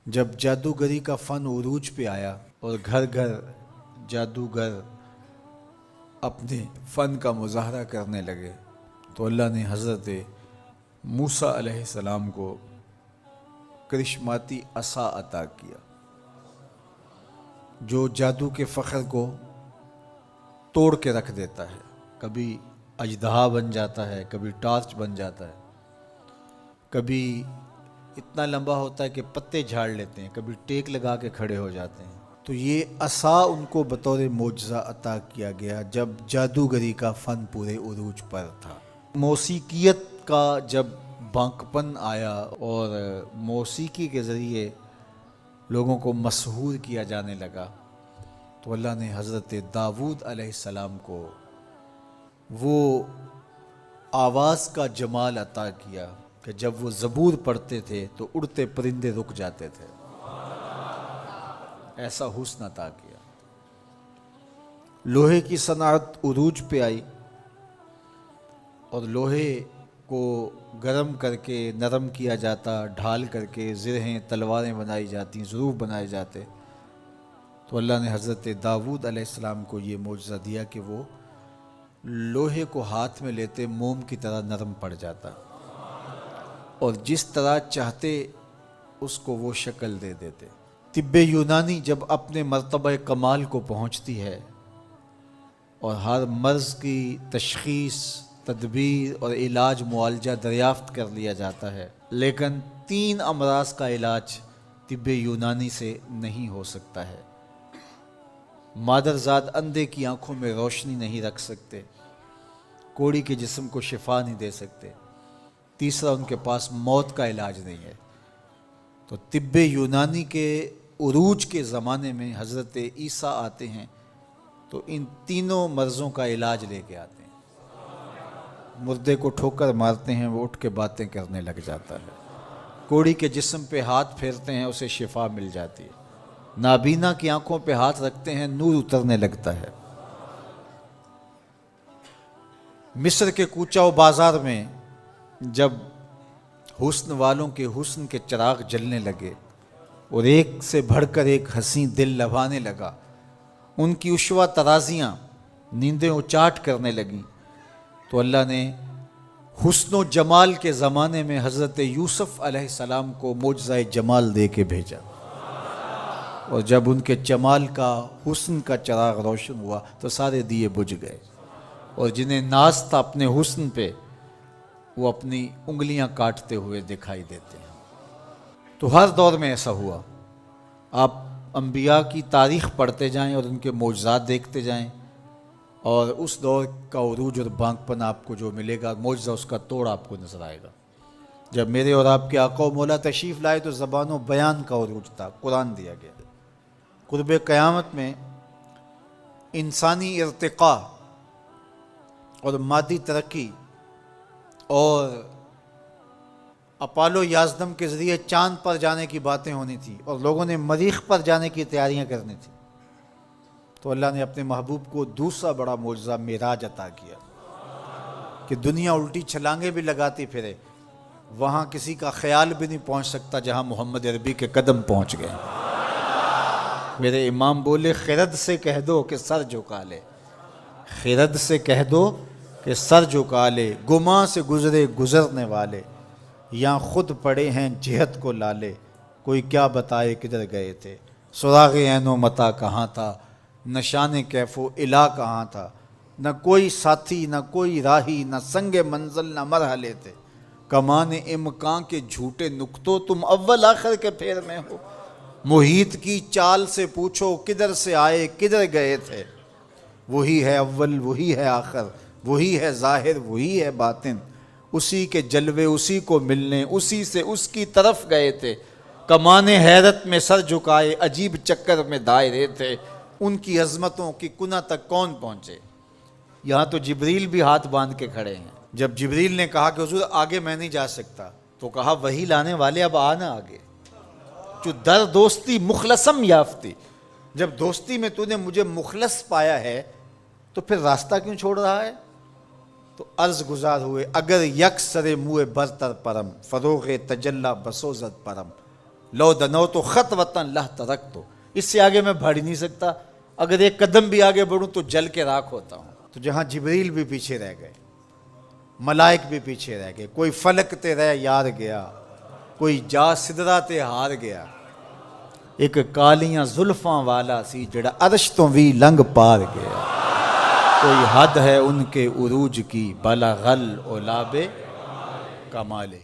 جب جادوگری کا فن عروج پہ آیا اور گھر گھر جادوگر اپنے فن کا مظاہرہ کرنے لگے تو اللہ نے حضرت موسیٰ علیہ السلام کو کرشماتی عصا عطا کیا جو جادو کے فخر کو توڑ کے رکھ دیتا ہے. کبھی اژدہا بن جاتا ہے، کبھی ٹارچ بن جاتا ہے، کبھی اتنا لمبا ہوتا ہے کہ پتے جھاڑ لیتے ہیں، کبھی ٹیک لگا کے کھڑے ہو جاتے ہیں. تو یہ عصا ان کو بطور معجزہ عطا کیا گیا جب جادوگری کا فن پورے عروج پر تھا. موسیقیت کا جب بانکپن آیا اور موسیقی کے ذریعے لوگوں کو مسحور کیا جانے لگا تو اللہ نے حضرت داؤد علیہ السلام کو وہ آواز کا جمال عطا کیا کہ جب وہ زبور پڑھتے تھے تو اڑتے پرندے رک جاتے تھے. ایسا حسن عطا کیا. لوہے کی صنعت عروج پہ آئی اور لوہے کو گرم کر کے نرم کیا جاتا، ڈھال کر کے زرہیں تلواریں بنائی جاتی، ظروف بنائے جاتے. تو اللہ نے حضرت داؤد علیہ السلام کو یہ معجزہ دیا کہ وہ لوہے کو ہاتھ میں لیتے موم کی طرح نرم پڑ جاتا اور جس طرح چاہتے اس کو وہ شکل دے دیتے. طب یونانی جب اپنے مرتبہ کمال کو پہنچتی ہے اور ہر مرض کی تشخیص، تدبیر اور علاج معالجہ دریافت کر لیا جاتا ہے، لیکن 3 امراض کا علاج طب یونانی سے نہیں ہو سکتا ہے. مادرزاد اندھے کی آنکھوں میں روشنی نہیں رکھ سکتے، کوڑی کے جسم کو شفا نہیں دے سکتے، تیسرا ان کے پاس موت کا علاج نہیں ہے. تو طب یونانی کے عروج کے زمانے میں حضرت عیسیٰ آتے ہیں تو ان تینوں مرضوں کا علاج لے کے آتے ہیں. مردے کو ٹھوکر مارتے ہیں، وہ اٹھ کے باتیں کرنے لگ جاتا ہے. کوڑی کے جسم پہ ہاتھ پھیرتے ہیں، اسے شفا مل جاتی ہے. نابینا کی آنکھوں پہ ہاتھ رکھتے ہیں، نور اترنے لگتا ہے. مصر کے کوچہ و بازار میں جب حسن والوں کے حسن کے چراغ جلنے لگے اور ایک سے بڑھ کر ایک حسین دل لبھانے لگا، ان کی عشوہ ترازیاں نیندیں اچاٹ کرنے لگیں، تو اللہ نے حسن و جمال کے زمانے میں حضرت یوسف علیہ السلام کو معجزہ جمال دے کے بھیجا. اور جب ان کے جمال کا، حسن کا چراغ روشن ہوا تو سارے دیے بجھ گئے، اور جنہیں ناز تھا اپنے حسن پہ وہ اپنی انگلیاں کاٹتے ہوئے دکھائی دیتے ہیں. تو ہر دور میں ایسا ہوا. آپ انبیاء کی تاریخ پڑھتے جائیں اور ان کے معجزات دیکھتے جائیں اور اس دور کا عروج اور بانکپن آپ کو جو ملے گا، معجزہ اس کا توڑ آپ کو نظر آئے گا. جب میرے اور آپ کے آقا و مولا تشریف لائے تو زبان و بیان کا عروج تھا، قرآن دیا گیا. قرب قیامت میں انسانی ارتقاء اور مادی ترقی اور اپالو یازدم کے ذریعے چاند پر جانے کی باتیں ہونی تھی اور لوگوں نے مریخ پر جانے کی تیاریاں کرنی تھی. تو اللہ نے اپنے محبوب کو دوسرا بڑا معجزہ معراج عطا کیا کہ دنیا الٹی چھلانگیں بھی لگاتی پھرے، وہاں کسی کا خیال بھی نہیں پہنچ سکتا جہاں محمد عربی کے قدم پہنچ گئے. میرے امام بولے خرد سے کہہ دو کہ سر جھکا لے، خرد سے کہہ دو کہ سر جھکا لے، گماں سے گزرے گزرنے والے، یا خود پڑے ہیں جہت کو لالے، کوئی کیا بتائے کدھر گئے تھے، سراغ عین و متا کہاں تھا، نشان کیف و الا کہاں تھا، نہ کوئی ساتھی نہ کوئی راہی، نہ سنگ منزل نہ مرحلے تھے، کمان امکان کے جھوٹے نکتوں تم اول آخر کے پھیر میں ہو، محیط کی چال سے پوچھو کدھر سے آئے کدھر گئے تھے، وہی ہے اول وہی ہے آخر، وہی ہے ظاہر وہی ہے باطن، اسی کے جلوے اسی کو ملنے اسی سے اس کی طرف گئے تھے، کمان حیرت میں سر جھکائے عجیب چکر میں دائرے تھے، ان کی عظمتوں کی کنہ تک کون پہنچے. یہاں تو جبریل بھی ہاتھ باندھ کے کھڑے ہیں. جب جبریل نے کہا کہ حضور آگے میں نہیں جا سکتا تو کہا وہی لانے والے اب آنا آگے، جو در دوستی مخلصم یافتی، جب دوستی میں تو نے مجھے مخلص پایا ہے تو پھر راستہ کیوں چھوڑ رہا ہے. تو عرض گزار ہوئے اگر یک سر موئے برتر پرم، فروغ تجلا بسوزد پرم، لو دنو تو خط وطن لہ ترک تو، اس سے آگے میں بڑھ ہی نہیں سکتا، اگر ایک قدم بھی آگے بڑھوں تو جل کے راکھ ہوتا ہوں۔ تو جہاں جبریل بھی پیچھے رہ گئے، ملائک بھی پیچھے رہ گئے، کوئی فلک تے رہ یار گیا، کوئی جا سدرہ تے ہار گیا، ایک کالیاں زلفاں والا سی جڑا عرش تو بھی لنگ پار گیا، کوئی حد ہے ان کے عروج کی بلغ العلا بے کمالے۔